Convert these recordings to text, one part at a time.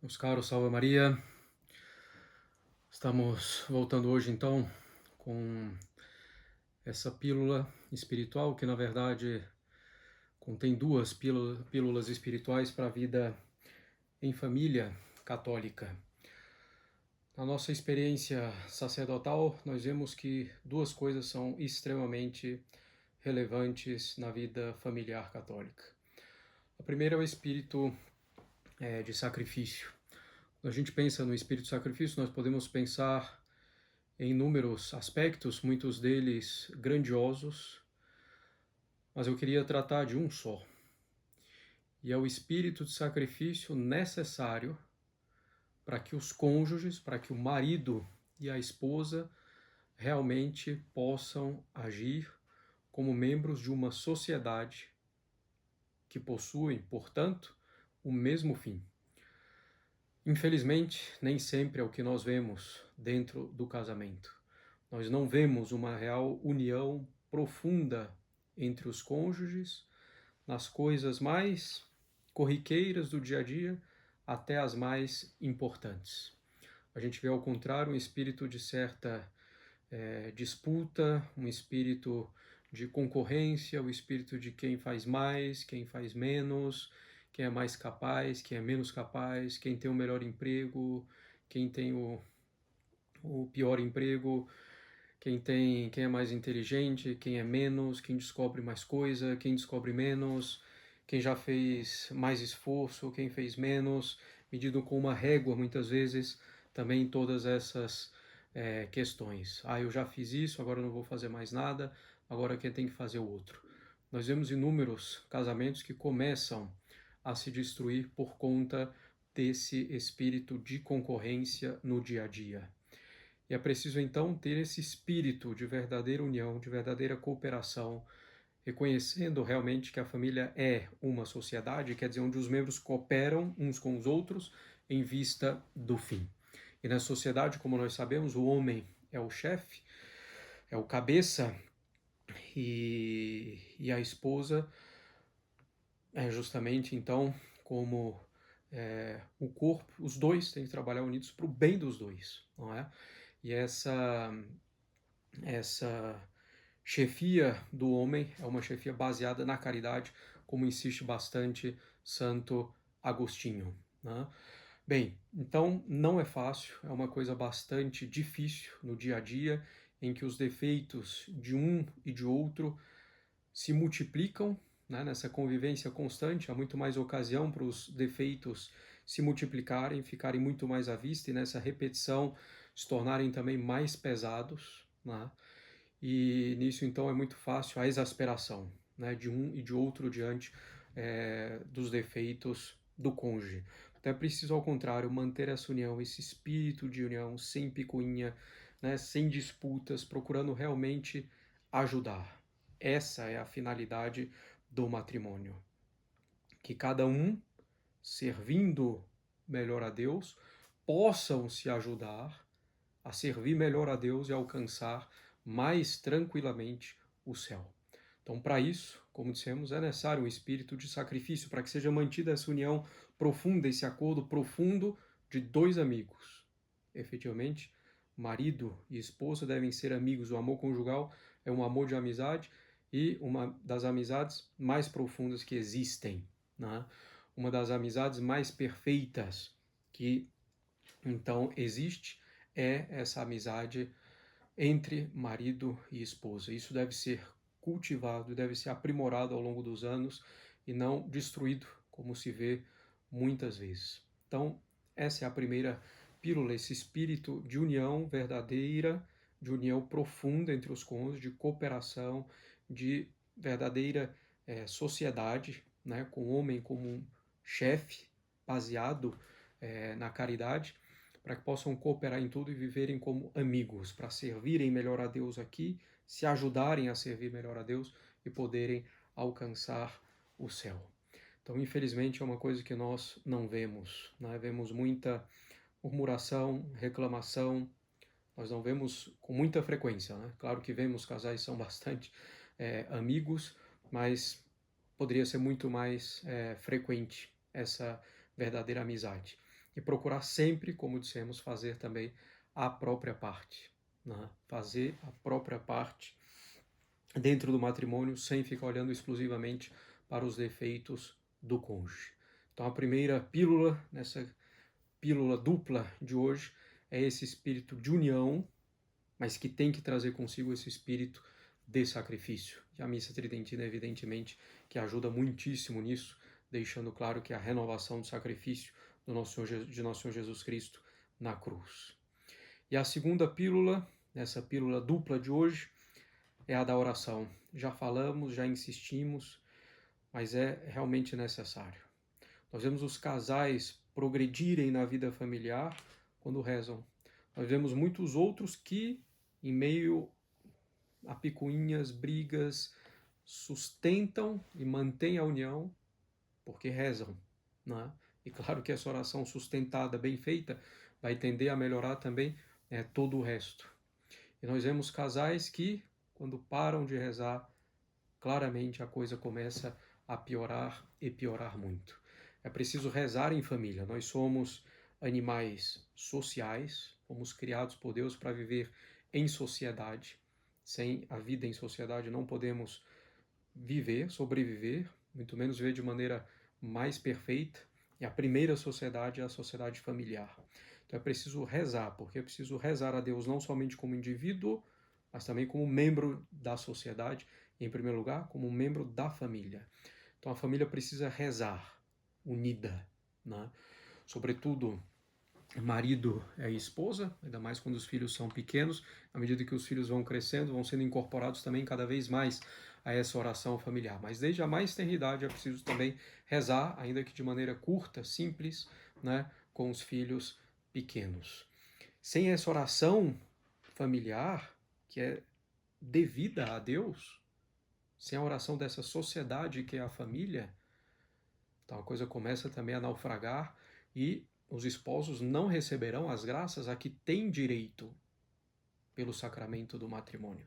Meus caros, salve Maria. Estamos voltando hoje então com essa pílula espiritual que na verdade contém duas pílulas espirituais para a vida em família católica. Na nossa experiência sacerdotal, nós vemos que duas coisas são extremamente relevantes na vida familiar católica. A primeira é o espírito de sacrifício. Quando a gente pensa no espírito de sacrifício, nós podemos pensar em inúmeros aspectos, muitos deles grandiosos, mas eu queria tratar de um só. E é o espírito de sacrifício necessário para que os cônjuges, para que o marido e a esposa realmente possam agir como membros de uma sociedade que possuem, portanto, o mesmo fim. Infelizmente, nem sempre é o que nós vemos dentro do casamento. Nós não vemos uma real união profunda entre os cônjuges, nas coisas mais corriqueiras do dia a dia até as mais importantes. A gente vê, ao contrário, um espírito de certa disputa, um espírito de concorrência, o espírito de quem faz mais, quem faz menos, quem é mais capaz, quem é menos capaz, quem tem o melhor emprego, quem tem o pior emprego, quem é mais inteligente, quem é menos, quem descobre mais coisa, quem descobre menos, quem já fez mais esforço, quem fez menos, medido com uma régua muitas vezes, também todas essas questões. Eu já fiz isso, agora não vou fazer mais nada, agora quem tem que fazer o outro. Nós vemos inúmeros casamentos que começam a se destruir por conta desse espírito de concorrência no dia a dia. E é preciso então ter esse espírito de verdadeira união, de verdadeira cooperação, reconhecendo realmente que a família é uma sociedade, quer dizer, onde os membros cooperam uns com os outros em vista do fim. E na sociedade, como nós sabemos, o homem é o chefe, é o cabeça, e a esposa é justamente então como o corpo. Os dois têm que trabalhar unidos para o bem dos dois, não é? E essa chefia do homem é uma chefia baseada na caridade, como insiste bastante Santo Agostinho, né? Bem, então não é fácil, é uma coisa bastante difícil no dia a dia, em que os defeitos de um e de outro se multiplicam, né? Nessa convivência constante, há muito mais ocasião para os defeitos se multiplicarem, ficarem muito mais à vista e nessa repetição se tornarem também mais pesados, né? E nisso então é muito fácil a exasperação, né, de um e de outro diante dos defeitos do cônjuge. Então é preciso, ao contrário, manter essa união, esse espírito de união, sem picuinha, né, sem disputas, procurando realmente ajudar. Essa é a finalidade do matrimônio. Que cada um, servindo melhor a Deus, possam se ajudar a servir melhor a Deus e alcançar mais tranquilamente o céu. Então, para isso, como dissemos, é necessário um espírito de sacrifício para que seja mantida essa união profunda, esse acordo profundo de dois amigos. Efetivamente, marido e esposa devem ser amigos. O amor conjugal é um amor de amizade e uma das amizades mais profundas que existem, né? Uma das amizades mais perfeitas que então existe é essa amizade entre marido e esposa. Isso deve ser cultivado, deve ser aprimorado ao longo dos anos e não destruído, como se vê muitas vezes. Então, essa é a primeira pílula, esse espírito de união verdadeira, de união profunda entre os cônjuges, de cooperação, de verdadeira sociedade, né, com o homem como um chefe, baseado na caridade, para que possam cooperar em tudo e viverem como amigos, para servirem melhor a Deus aqui, se ajudarem a servir melhor a Deus e poderem alcançar o céu. Então, infelizmente, é uma coisa que nós não vemos, né? Vemos muita murmuração, reclamação, nós não vemos com muita frequência, né? Claro que vemos casais que são bastante amigos, mas poderia ser muito mais frequente essa verdadeira amizade. e procurar sempre, como dissemos, fazer também a própria parte, né? Fazer a própria parte dentro do matrimônio sem ficar olhando exclusivamente para os defeitos do cônjuge. Então a primeira pílula, nessa pílula dupla de hoje, é esse espírito de união, mas que tem que trazer consigo esse espírito de sacrifício. E a missa tridentina, evidentemente, que ajuda muitíssimo nisso, deixando claro que a renovação do sacrifício de nosso Senhor Jesus Cristo na cruz. E a segunda pílula, nessa pílula dupla de hoje, é a da oração. Já falamos, já insistimos, mas é realmente necessário. Nós vemos os casais progredirem na vida familiar quando rezam. Nós vemos muitos outros que, em meio a picuinhas, brigas, sustentam e mantêm a união porque rezam, né? E claro que essa oração sustentada, bem feita, vai tender a melhorar também todo o resto. E nós vemos casais que, quando param de rezar, claramente a coisa começa a piorar e piorar muito. É preciso rezar em família. Nós somos animais sociais, fomos criados por Deus para viver em sociedade. Sem a vida em sociedade não podemos viver, sobreviver, muito menos viver de maneira mais perfeita. E a primeira sociedade é a sociedade familiar. Então é preciso rezar, porque é preciso rezar a Deus não somente como indivíduo, mas também como membro da sociedade, e em primeiro lugar, como membro da família. Então a família precisa rezar, unida, né? Sobretudo marido e esposa, ainda mais quando os filhos são pequenos, à medida que os filhos vão crescendo, vão sendo incorporados também cada vez mais a essa oração familiar. Mas desde a mais tenra idade é preciso também rezar, ainda que de maneira curta, simples, né, com os filhos pequenos. Sem essa oração familiar, que é devida a Deus, sem a oração dessa sociedade que é a família, então a coisa começa também a naufragar e os esposos não receberão as graças a que têm direito pelo sacramento do matrimônio.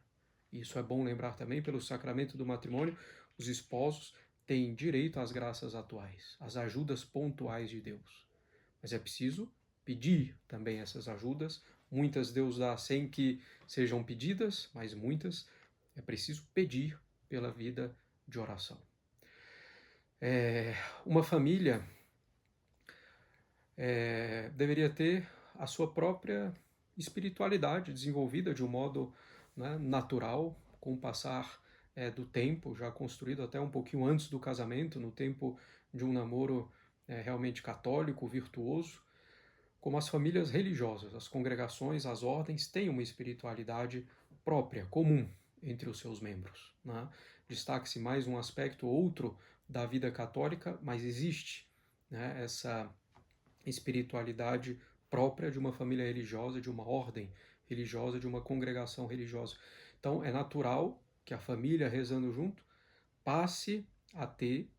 Isso é bom lembrar também, pelo sacramento do matrimônio, os esposos têm direito às graças atuais, às ajudas pontuais de Deus. Mas é preciso pedir também essas ajudas. Muitas Deus dá sem que sejam pedidas, mas muitas é preciso pedir pela vida de oração. Uma família deveria ter a sua própria espiritualidade desenvolvida de um modo, né, natural, com o passar do tempo, já construído até um pouquinho antes do casamento, no tempo de um namoro realmente católico, virtuoso, como as famílias religiosas, as congregações, as ordens têm uma espiritualidade própria, comum entre os seus membros, né? Destaque-se mais um aspecto ou outro da vida católica, mas existe, né, essa espiritualidade própria de uma família religiosa, de uma ordem religiosa, de uma congregação religiosa. Então é natural que a família rezando junto passe a ter,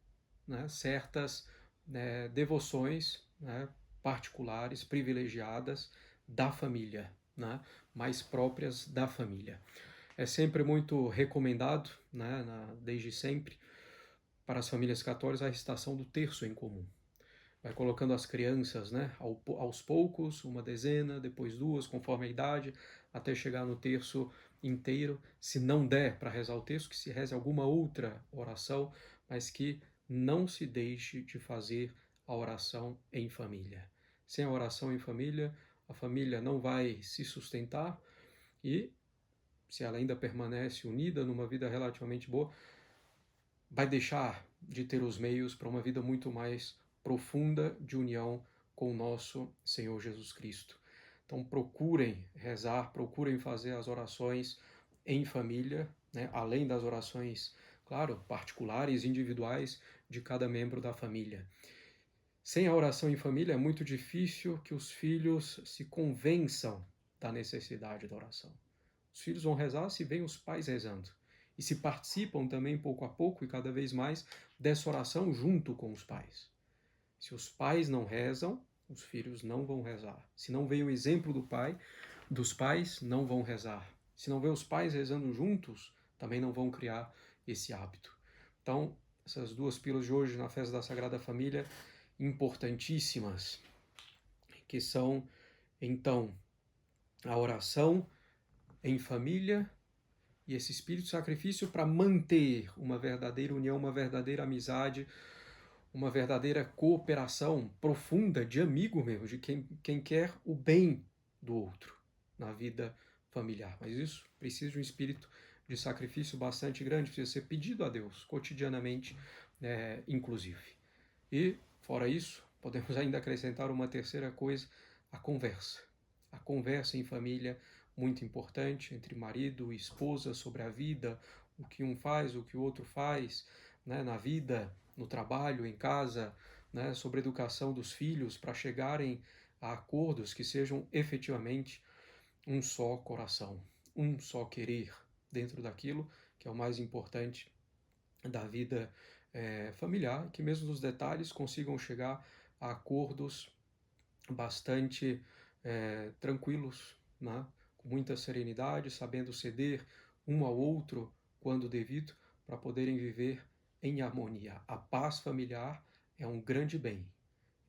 né, certas, né, devoções, né, particulares, privilegiadas da família, né, mais próprias da família. É sempre muito recomendado, né, desde sempre, para as famílias católicas a recitação do terço em comum. Vai colocando as crianças, né, aos poucos, uma dezena, depois duas, conforme a idade, até chegar no terço inteiro. Se não der para rezar o terço, que se reze alguma outra oração, mas que não se deixe de fazer a oração em família. Sem a oração em família, a família não vai se sustentar e, se ela ainda permanece unida numa vida relativamente boa, vai deixar de ter os meios para uma vida muito mais profunda de união com o nosso Senhor Jesus Cristo. Então procurem rezar, procurem fazer as orações em família, né? Além das orações, claro, particulares, individuais de cada membro da família. Sem a oração em família é muito difícil que os filhos se convençam da necessidade da oração. Os filhos vão rezar se veem os pais rezando. E se participam também pouco a pouco e cada vez mais dessa oração junto com os pais. Se os pais não rezam, os filhos não vão rezar. Se não vê o exemplo dos pais, não vão rezar. Se não vê os pais rezando juntos, também não vão criar esse hábito. Então, essas duas pílulas de hoje na festa da Sagrada Família, importantíssimas. que são, então, a oração em família e esse espírito de sacrifício para manter uma verdadeira união, uma verdadeira amizade, uma verdadeira cooperação profunda de amigo mesmo, de quem quer o bem do outro na vida familiar. Mas isso precisa de um espírito de sacrifício bastante grande, precisa ser pedido a Deus cotidianamente, inclusive. E, fora isso, podemos ainda acrescentar uma terceira coisa, a conversa. A conversa em família, muito importante, entre marido e esposa, sobre a vida, o que um faz, o que o outro faz, né, na vida, no trabalho, em casa, né, sobre a educação dos filhos, para chegarem a acordos que sejam efetivamente um só coração, um só querer dentro daquilo que é o mais importante da vida familiar, que mesmo nos detalhes consigam chegar a acordos bastante tranquilos, né? Com muita serenidade, sabendo ceder um ao outro quando devido, para poderem viver em harmonia. A paz familiar é um grande bem.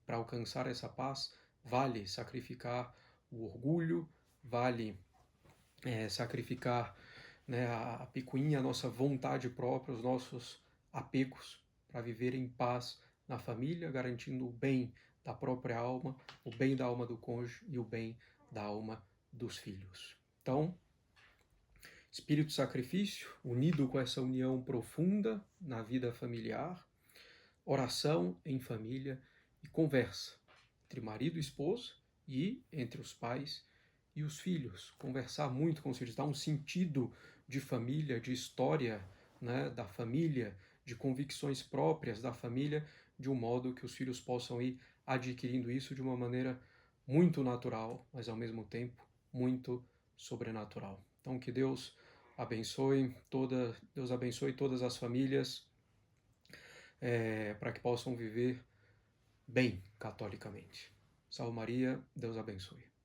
Para alcançar essa paz, vale sacrificar o orgulho, vale sacrificar, né, a picuinha, a nossa vontade própria, os nossos apegos, para viver em paz na família, garantindo o bem da própria alma, o bem da alma do cônjuge e o bem da alma dos filhos. Então, espírito de sacrifício, unido com essa união profunda na vida familiar, oração em família e conversa entre marido e esposa e entre os pais e os filhos. Conversar muito com os filhos, dar um sentido de família, de história, né, da família, de convicções próprias da família, de um modo que os filhos possam ir adquirindo isso de uma maneira muito natural, mas ao mesmo tempo muito sobrenatural. Então que Deus abençoe todas as famílias para que possam viver bem catolicamente. Salve Maria, Deus abençoe.